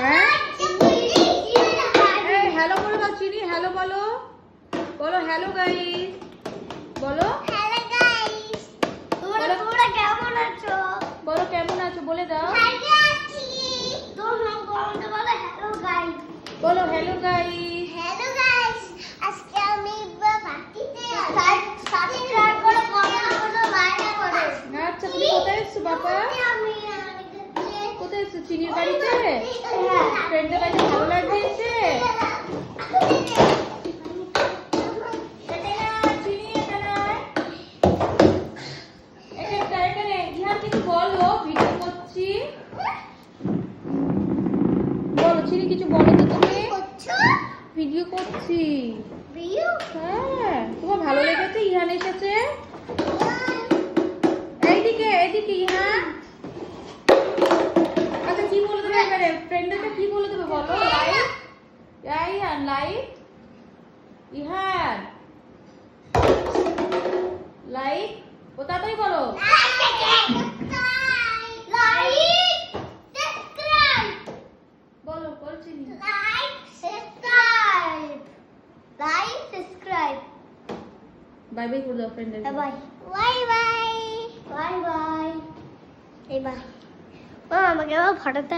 হ্যাঁ হ্যালো বলো না চিনি, হ্যালো বলো, বলো হ্যালো গাইস, বলো হ্যালো গাইস, তোমরা কেমন আছো? বলো কেমন আছো বলে দাও। ভালো আছি। তোমরা কমেন্টে বলো হ্যালো গাইস। বলো হ্যালো গাইস। হ্যালো গাইস, আজকে আমি পার্টিতে সাবস্ক্রাইব করো, কমেন্ট করো, লাইক করো। আচ্ছা তুমি কোথায় এসছো বাবা? আমি কোথায় এসছো? চিনির বাড়িতে? ফ্রেন্ডের বাড়িতে ভালো লাগছে এসে? চিনি এখানে আয়। এখানে ইহান কিছু বলো, ভিডিও করছি। বলো চিনি কিছু বলো তো তুমি। ভিডিও করছি। হ্যাঁ তোমার ভালো লেগেছে ইহান এসেছে? এইদিকে এইদিকে ইহান। আচ্ছা কি বলে দেবে এবারে ফ্রেন্ডকে, কি বলে দেবে বলো? Like, Ihan like, Ihan like, ও তাড়াতাড়ি করো। বলো বলো চিনি। বাই বাই করে দাও ফ্রেন্ডের। Bye bye bye bye bye. এবার আমাকে ফটোটা